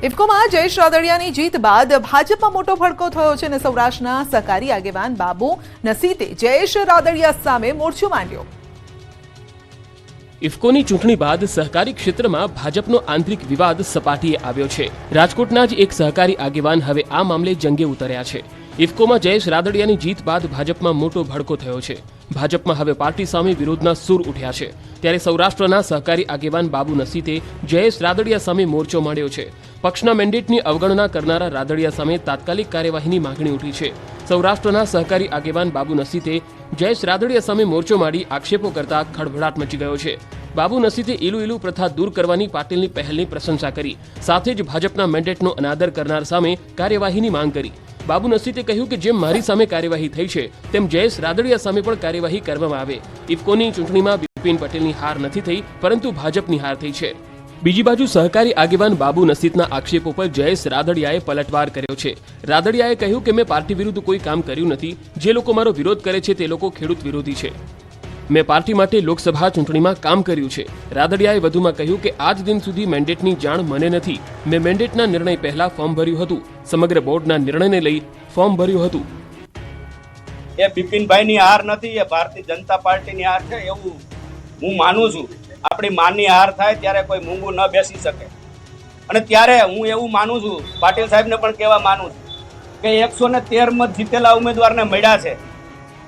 ઇફકોમાં જયેશ રાદડિયાની જીત બાદ ભાજપમાં મોટો ભડકો થયો છે અને સૌરાષ્ટ્રના સહકારી આગેવાન બાબુ નસીતે જયેશ રાદડિયા સામે મોરચો માંડ્યો। ઇફકોની ચૂંટણી બાદ સહકારી ક્ષેત્રમાં ભાજપનો આંતરિક વિવાદ સપાટીએ આવ્યો છે। રાજકોટના જ એક સહકારી આગેવાન હવે આ મામલે જંગે ઉતર્યા છે। ઇફકોમાં જયેશ રાદડિયાની જીત બાદ ભાજપમાં મોટો ભડકો થયો છે। ભાજપમાં હવે પાર્ટી સામે વિરોધના સૂર ઉઠ્યા છે। ત્યારે સૌરાષ્ટ્રના સહકારી આગેવાન બાબુ નસીતે જયેશ રાદડિયા સામે મોરચો માંડ્યો છે। પક્ષના મેન્ડેટની અવગણના કરનારા રાદડિયા સામે તાત્કાલિક કાર્યવાહીની માંગણી ઉઠી છે। સૌરાષ્ટ્રના સહકારી આગેવાન બાબુ નસીતે જયેશ રાદડિયા સામે મોરચો માંડી આક્ષેપો કરતા ખળભળાટ મચી ગયો છે। બાબુ નસીતે ઇલુ પ્રથા દૂર કરવાની પાટીલની પહેલની પ્રશંસા કરી, સાથે જ ભાજપના મેન્ડેટનો અનાદર કરનાર સામે કાર્યવાહીની માંગ કરી। બાબુ નસીતે કહ્યું કે જેમ મારી સામે કાર્યવાહી થઈ છે તેમ જયેશ રાદડિયા સામે પણ કાર્યવાહી કરવામાં આવે। ઇફકોની ચૂંટણીમાં બિપિન પટેલની હાર નથી થઈ, પરંતુ ભાજપની હાર થઈ છે। બીજી બાજુ સહકારી આગેવાન બાબુ નસીતના આક્ષેપો પર જયેશ રાદડિયાએ પલટવાર કર્યો છે। રાદડિયાએ કહ્યું કે મેં પાર્ટી વિરુદ્ધ કોઈ કામ કર્યું નથી। જે લોકો મારો વિરોધ કરે છે તે લોકો ખેડૂત વિરોધી છે। મેં પાર્ટી માટે લોકસભા ચૂંટણીમાં કામ કર્યું છે। રાદડિયાએ વધુમાં કહ્યું કે આજ દિન સુધી મેન્ડેટની જાણ મને નથી। મેં મેન્ડેટના નિર્ણય પહેલા ફોર્મ ભર્યું હતું। સમગ્ર બોર્ડના નિર્ણયને લઈ ફોર્મ ભર્યું હતું। એ બિપિનભાઈની હાર નથી, એ ભારતીય જનતા પાર્ટીની હાર છે એવું હું માનું છું। આપણી માની હાર થાય ત્યારે કોઈ મૂંગું ન બેસી શકે, અને ત્યારે હું એવું માનું છું, પાટીલ સાહેબને પણ કહેવા માનું છું કે 113 મત જીતેલા ઉમેદવારને મળ્યા છે,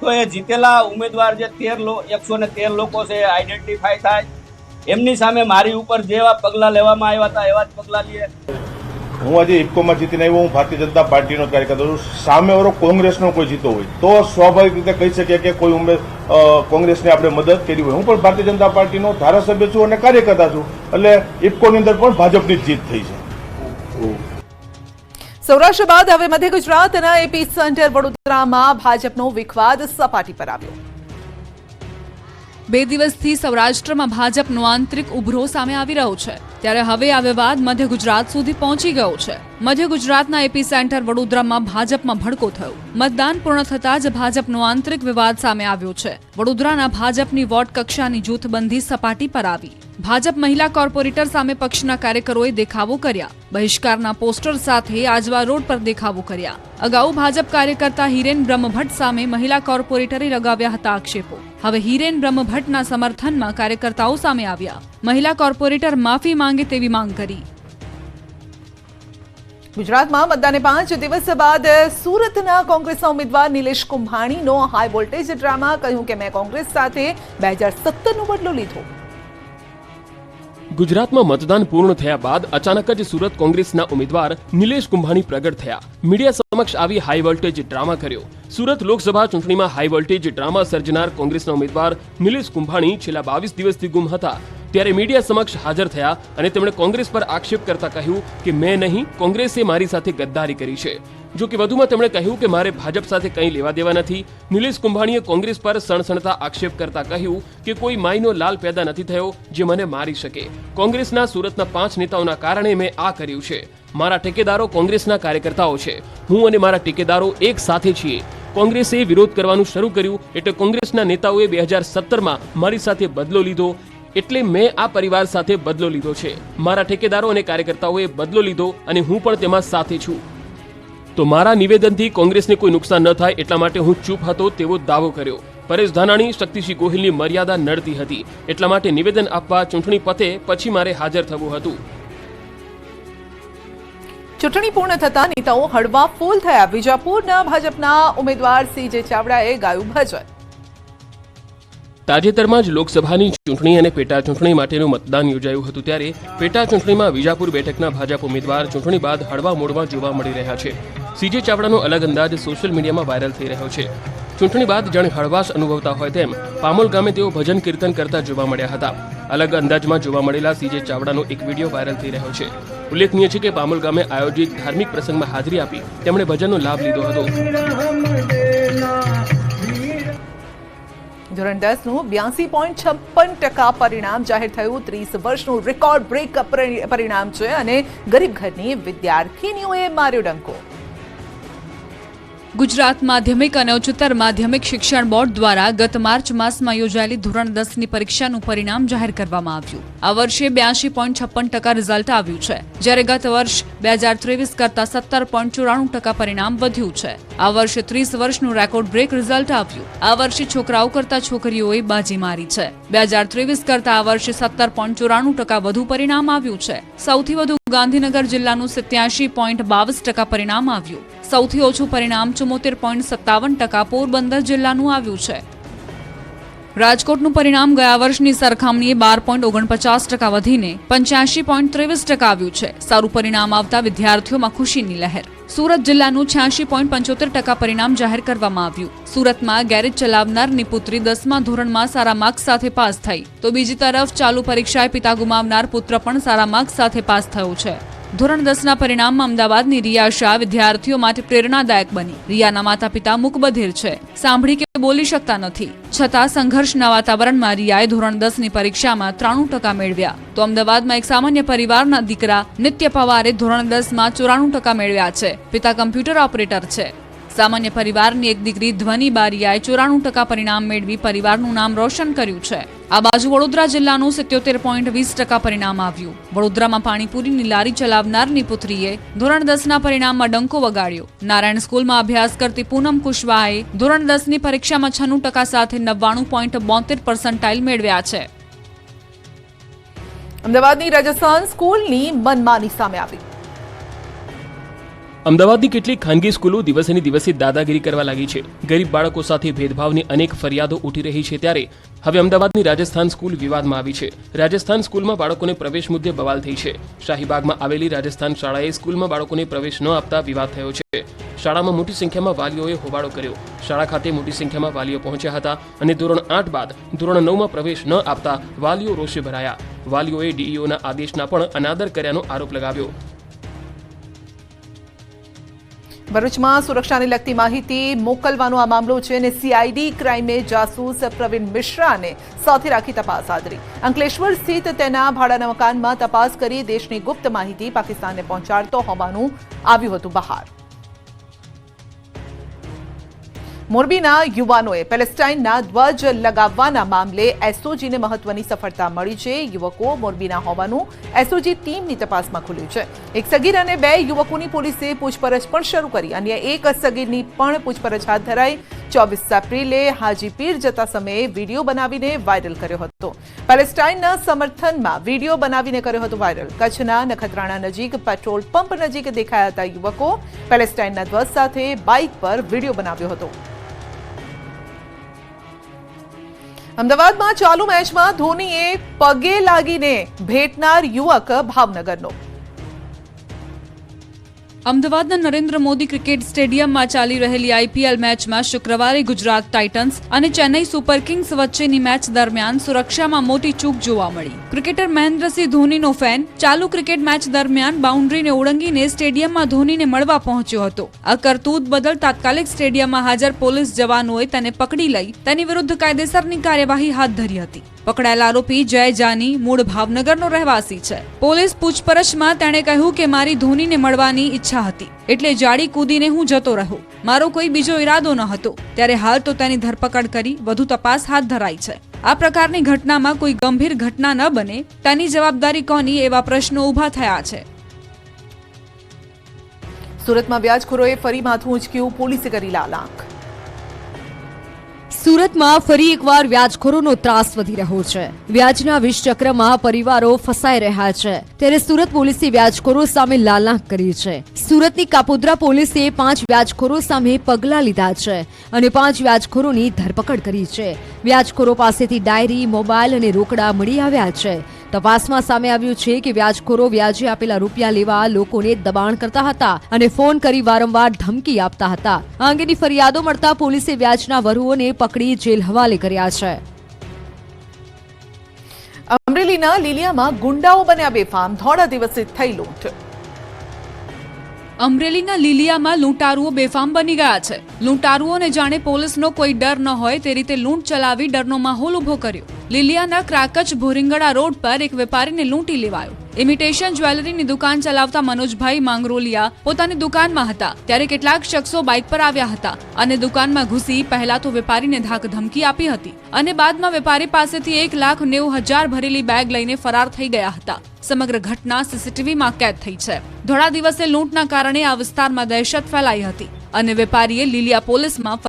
તો એ જીતેલા ઉમેદવાર જે 113 લોકો છે આઈડેન્ટિફાય થાય, એમની સામે મારી ઉપર જેવા પગલાં લેવામાં આવ્યા હતા એવા જ પગલાં લઈએ। હું આજે ઇફકોમાં જીતીને આવ્યો, હું ભારતીય જનતા પાર્ટીનો કાર્યકર્તા છું। સામેવાળો કોંગ્રેસનો કોઈ જીતો હોય તો સ્વાભાવિક રીતે કહી શકીએ કે કોઈ કોંગ્રેસને આપણે મદદ કરી હોય। હું પણ ભારતીય જનતા પાર્ટીનો ધારાસભ્ય છું અને કાર્યકર્તા છું, એટલે ઇફકોની અંદર પણ ભાજપની જીત થઈ છે। સૌરાષ્ટ્ર બાદ હવે મધ્ય ગુજરાતના એપી સેન્ટર વડોદરામાં ભાજપનો વિખવાદ સપાટી પર આવ્યો। 2 દિવસથી સૌરાષ્ટ્રમાં ભાજપનો આંતરિક ઉભરો સામે આવી રહ્યો છે, ત્યારે હવે આ વિવાદ મધ્ય ગુજરાત સુધી પહોંચી ગયો છે। મધ્ય ગુજરાતના એપી સેન્ટર વડોદરામાં ભાજપમાં ભડકો થયો। મતદાન પૂર્ણ થતાં જ ભાજપનો આંતરિક વિવાદ સામે આવ્યો છે। વડોદરાના ભાજપની વોર્ડ કક્ષાની જૂથબંધી સપાટી પર આવી। ભાજપ મહિલા કોર્પોરેટર સામે પક્ષના કાર્યકરોએ દેખાવો કર્યા। બહિષ્કારના પોસ્ટર સાથે આજવા રોડ પર દેખાવો કર્યા। અગાઉ ભાજપ કાર્યકર્તા હિરેન બ્રહ્મભટ્ટ સામે મહિલા કોર્પોરેટરે લગાવ્યા હતા આક્ષેપો। હવે હિરેન બ્રહ્મભટ્ટના સમર્થનમાં કાર્યકર્તાઓ સામે આવ્યા। મહિલા કોર્પોરેટર માફી માંગે તેવી માંગ કરી। ગુજરાતમાં મતદાને 5 દિવસ બાદ સુરતના કોંગ્રેસના ઉમેદવાર નિલેશ કુંભાણીનો હાઈ વોલ્ટેજ ડ્રામા, કહ્યું કે મેં કોંગ્રેસ સાથે 2017નો બદલો લીધો। ગુજરાતમાં મતદાન પૂર્ણ થયા બાદ અચાનક જ સુરત કોંગ્રેસના ઉમેદવાર નિલેશ કુંભાણી પ્રગટ થયા। મીડિયા સમક્ષ આવી હાઈ વોલ્ટેજ ડ્રામા કર્યો। સુરત લોકસભા ચૂંટણીમાં હાઈ વોલ્ટેજ ડ્રામા સર્જનાર કોંગ્રેસના ઉમેદવાર નિલેશ કુંભાણી છેલ્લા 22 દિવસથી ગુમ હતા, ત્યારે મીડિયા સમક્ષ હાજર થયા અને તેમણે કોંગ્રેસ પર આક્ષેપ કરતા કહ્યું કે મેં નહીં, કોંગ્રેસે મારી સાથે ગદ્દારી કરી છે। જો કે વધુમાં તેમણે કહ્યું કે મારે ભાજપ સાથે કંઈ લેવા દેવા નથી। નિલેશ કુંભાણીએ કોંગ્રેસ પર સણસણતા આક્ષેપ કરતા કહ્યું કે કોઈ માયનો લાલ પેદા નથી થયો જે મને મારી શકે। કોંગ્રેસના સુરતના 5 નેતાઓના કારણે મેં આ કર્યું છે। મારા ઠેકેદારો કોંગ્રેસના કાર્યકર્તાઓ છે। હું અને મારા ઠેકેદારો એક સાથે છીએ। કોંગ્રેસે વિરોધ કરવાનું શરૂ કર્યું એટલે કોંગ્રેસના નેતાઓએ 2017માં મારી સાથે બદલો લીધો, એટલે મેં આ પરિવાર સાથે બદલો લીધો છે। મારા ઠેકેદારો અને કાર્યકર્તાઓએ બદલો લીધો અને હું પણ તેમાં સાથે છું। તો મારા નિવેદનથી કોંગ્રેસને કોઈ નુકસાન ન થાય એટલા માટે હું ચૂપ હતો તેવો દાવો કર્યો। પરેશ ધાનાણી, શક્તિસિંહ ગોહિલની મર્યાદા નડતી હતી, એટલા માટે નિવેદન આપવા ચૂંટણી પતે પછી મારે હાજર થવું હતું। ચૂંટણી પૂર્ણ થતા નેતાઓ હળવા ફૂલ થયા। વિજાપુરના ભાજપના ઉમેદવાર સીજે ચાવડાએ ગાયું ભજન। તાજેતરમાં જ લોકસભાની ચૂંટણી અને પેટા ચૂંટણી માટેનું મતદાન યોજાયું હતું, ત્યારે પેટા ચૂંટણીમાં વિજાપુર બેઠકના ભાજપ ઉમેદવાર ચૂંટણી બાદ હળવા મૂડમાં જોવા મળી રહ્યા છે। સીજે ચાવડાનો અલગ અંદાજ સોશિયલ મીડિયામાં વાયરલ થઈ રહ્યો છે। ચૂંટણી બાદ જાણે હળવાશ અનુભવતા હોય તેમ પામોલ ગામે તેઓ ભજન કીર્તન કરતા જોવા મળ્યા હતા। અલગ અંદાજમાં જોવા મળેલા સીજે ચાવડાનો એક વિડીયો વાયરલ થઈ રહ્યો છે। ઉલ્લેખનીય છે કે પામોલ ગામે આયોજિત ધાર્મિક પ્રસંગમાં હાજરી આપી તેમણે ભજનનો લાભ લીધો હતો। ધોરણ 10નું 82.56% પરિણામ જાહેર થયું। 30 વર્ષનું રેકોર્ડ બ્રેક પરિણામ છે અને ગરીબ ઘરની વિદ્યાર્થીનીઓએ માર્યો ડંકો। ગુજરાત માધ્યમિક અને ઉચ્ચતર માધ્યમિક શિક્ષણ બોર્ડ દ્વારા ગત માર્ચ માસમાં યોજાયેલી ધોરણ 10ની પરીક્ષાનું પરિણામ જાહેર કરવામાં આવ્યું. આ વર્ષે 82.56% રિઝલ્ટ આવ્યું છે, જ્યારે ગત વર્ષ 2023 કરતાં 17.94% પરિણામ વધ્યું છે. આ વર્ષે 30 વર્ષનું રેકોર્ડ બ્રેક રિઝલ્ટ આવ્યું. આ વર્ષે છોકરાઓ કરતાં છોકરીઓએ બાજી મારી છે. 2023 કરતાં આ વર્ષે 17.94% વધુ પરિણામ આવ્યું છે. સૌથી વધુ ગાંધીનગર જિલ્લાનું 87.22% પરિણામ આવ્યું. સૌથી ઓછું પરિણામ 74.57% પોરબંદર જિલ્લાનું આવ્યું છે. રાજકોટનું પરિણામ ગયા વર્ષની સરખામણીએ 12.49% વધીને 85.23% આવ્યું છે. સારું પરિણામ આવતા વિદ્યાર્થીઓમાં ખુશીની લહેર. સુરત જિલ્લાનું 86.75% પરિણામ જાહેર કરવામાં આવ્યું. સુરતમાં ગેરેજ ચલાવનારની પુત્રી 10મા ધોરણમાં સારા માર્ક્સ સાથે પાસ થઈ, તો બીજી તરફ ચાલુ પરીક્ષાએ પિતા ગુમાવનાર પુત્ર પણ સારા માર્ક્સ સાથે પાસ થયો છે. ધોરણ 10ના પરિણામમાં અમદાવાદની રિયા શાહ વિદ્યાર્થીઓ માટે પ્રેરણાદાયક બની. રિયાના માતા પિતા મૂકબધિર છે, સાંભળી કે બોલી શકતા નથી, છતાં સંઘર્ષના વાતાવરણમાં રિયાએ ધોરણ 10ની પરીક્ષામાં 93% મેળવ્યા. તો અમદાવાદમાં એક સામાન્ય પરિવારના દીકરા નિત્ય પવારે ધોરણ 10માં 94% મેળવ્યા છે. પિતા કમ્પ્યુટર ઓપરેટર છે. સામાન્ય પરિવારની એક દીકરી ધ્વની બારિયાએ 94% પરિણામ મેળવી પરિવારનું નામ રોશન કર્યું છે. આ બાજુ વડોદરા જિલ્લાનું 77.20% પરિણામ આવ્યું. વડોદરામાં પાણીપુરીની લારી ચલાવનારની પુત્રીએ ધોરણ 10ના પરિણામમાં ડંકો વગાડ્યો. નારાયણ સ્કૂલમાં અભ્યાસ કરતી પૂનમ કુશવાહાએ ધોરણ 10ની પરીક્ષામાં 96% સાથે 99.72% મેળવ્યા છે. અમદાવાદની રાજસ્થાન સ્કૂલની મનમાની સામે આવી. અમદાવાદની કેટલીક ખાનગી સ્કૂલો દિવસેને દિવસે દાદાગીરી કરવા લાગી છે. ગરીબ બાળકો સાથે ભેદભાવની અનેક ફરિયાદો ઉઠી રહી છે, ત્યારે હવે અમદાવાદની રાજસ્થાન સ્કૂલ વિવાદમાં આવી છે. રાજસ્થાન સ્કૂલમાં બાળકોને પ્રવેશ મુદ્દે બવાલ થઈ છે. શાહીબાગમાં આવેલી રાજસ્થાન શાળાએ સ્કૂલમાં બાળકોને પ્રવેશ ન આપતા વિવાદ થયો છે. શાળામાં મોટી સંખ્યામાં વાલીઓએ હોબાળો કર્યો. શાળા ખાતે મોટી સંખ્યામાં વાલીઓ પહોંચ્યા હતા અને ધોરણ 8 બાદ ધોરણ 9માં પ્રવેશ ન આપતા વાલીઓ રોષે ભરાયા. વાલીઓએ ડીઈઓના આદેશના પણ અનાદર કર્યાનો આરોપ લગાવ્યો. ભરૂચમાં સુરક્ષાને લગતી માહિતી મોકલવાનો આ મામલો છે અને સીઆઈડી ક્રાઇમે જાસૂસ પ્રવીણ મિશ્રાને સાથે રાખી તપાસ હાથ ધરી. અંકલેશ્વર સ્થિત તેના ભાડાના મકાનમાં તપાસ કરી દેશની ગુપ્ત માહિતી પાકિસ્તાનને પહોંચાડતો હોવાનું આવ્યું હતું બહાર. મોરબીના યુવાનોએ પેલેસ્ટાઇનના ધ્વજ લગાવવાના મામલે એસઓજીને મહત્વની સફળતા મળી છે. યુવકો મોરબીના હોવાનું એસઓજી ટીમની તપાસમાં ખુલ્યું છે. એક સગીર અને 2 યુવકોની પોલીસે પૂછપરછ પણ શરૂ કરી. અન્ય એક સગીરની પણ પૂછપરછ હાથ ધરાઈ. 24 એપ્રિલે હાજીપીર જતા સમયે વિડીયો બનાવીને વાયરલ કર્યો હતો. પેલેસ્ટાઇનના સમર્થનમાં વિડીયો બનાવીને કર્યો હતો વાયરલ. કચ્છના નખત્રાણા નજીક પેટ્રોલ પંપ નજીક દેખાયા હતા યુવકો. પેલેસ્ટાઇનના ધ્વજ સાથે બાઇક પર વિડીયો બનાવ્યો હતો. અમદાવાદમાં ચાલુ મેચમાં ધોનીએ પગે લાગીને ભેટનાર યુવક ભાવનગરનો. અમદાવાદના નરેન્દ્ર મોદી ક્રિકેટ સ્ટેડિયમમાં ચાલી રહેલી આઈપીએલ મેચમાં શુક્રવારે ગુજરાત ટાઇટન્સ અને ચેન્નઈ સુપર કિંગ્સ વચ્ચેની મેચ દરમિયાન સુરક્ષામાં મોટી ચૂક જોવા મળી. ક્રિકેટર મહેન્દ્રસિંહ ધોનીનો ફેન ચાલુ ક્રિકેટ મેચ દરમિયાન બાઉન્ડ્રીને ઓળંગીને સ્ટેડિયમમાં ધોનીને મળવા પહોંચ્યો હતો. આ કરતૂત બદલ તાત્કાલિક સ્ટેડિયમમાં હાજર પોલીસ જવાનોએ તેને પકડી લઈ તેની વિરુદ્ધ કાયદેસરની કાર્યવાહી હાથ ધરી હતી. પકડાયેલા આરોપી જય જાની મૂળ ભાવનગરનો રહેવાસી છે. પોલીસ પૂછપરછમાં તેણે કહ્યું કે મારી ધોનીને મળવાની ઈચ્છા હતી, એટલે જાડી કૂદીને હું જતો રહ્યો. મારો કોઈ બીજો ઈરાદો ન હતો. ત્યારે હાલ તો તેની ધરપકડ કરી વધુ તપાસ હાથ ધરાઈ છે. આ પ્રકારની ઘટનામાં કોઈ ગંભીર ઘટના ન બને તેની જવાબદારી કોની, એવા પ્રશ્નો ઊભા થયા છે. સુરતમાં વ્યાજખોરોએ ફરી માથું ઉંચક્યું. પોલીસે કરી લાલાંક. સુરતમાં ફરી એકવાર વ્યાજખોરોનો ત્રાસ વધી રહ્યો છે. વ્યાજના વિષચક્રમાં પરિવારો ફસાઈ રહ્યા છે, ત્યારે સુરત પોલીસે વ્યાજખોરો સામે લાલાંક કરી છે. સુરતની કાપોદ્રા પોલીસે 5 વ્યાજખોરો સામે પગલાં લીધા છે અને 5 વ્યાજખોરોની ધરપકડ કરી છે. વ્યાજખોરો પાસેથી ડાયરી, મોબાઈલ અને રોકડા મળી આવ્યા છે. તપાસમાં સામે આવ્યું છે કે વ્યાજખોરો વ્યાજે આપેલા રૂપિયા લેવા લોકોને દબાણ કરતા હતા અને ફોન કરી વારંવાર ધમકી આપતા હતા. આ અંગેની ફરિયાદો મળતા પોલીસે વ્યાજના વરુઓને પકડી જેલ હવાલે કર્યા છે. અમરેલીના લીલિયામાં ગુંડાઓ બન્યા બેફામ. ધોળા દિવસે થઈ લૂંટ. અમરેલીના લીલિયામાં લૂંટારુઓ બેફામ બની ગયા છે. લૂંટારુઓને જાણે પોલીસનો કોઈ ડર ન હોય તે રીતે લૂંટ ચલાવી ડરનો માહોલ ઉભો કર્યો. લીલિયાના ક્રાકચ ભોરિંગડા રોડ પર એક વેપારીને લૂંટી લેવાયો. ઇમિટેશન જ્વેલરીની દુકાન ચલાવતા મનોજભાઈ માંગરોલિયા પોતાની દુકાનમાં હતા ત્યારે કેટલાક શખ્સો બાઇક પર આવ્યા હતા અને દુકાનમાં ઘૂસી પહેલા તો વેપારીને ધાકધમકી આપી હતી અને બાદમાં વેપારી પાસેથી 1,90,000 ભરેલી બેગ લઈને ફરાર થઈ ગયા હતા. સમગ્ર ઘટના સીસીટીવીમાં કેદ થઈ છે. ધોળા દિવસે લૂંટના કારણે આ વિસ્તારમાં દહેશત ફેલાઈ હતી અને વેપારીએ લીલિયા પોલીસમાં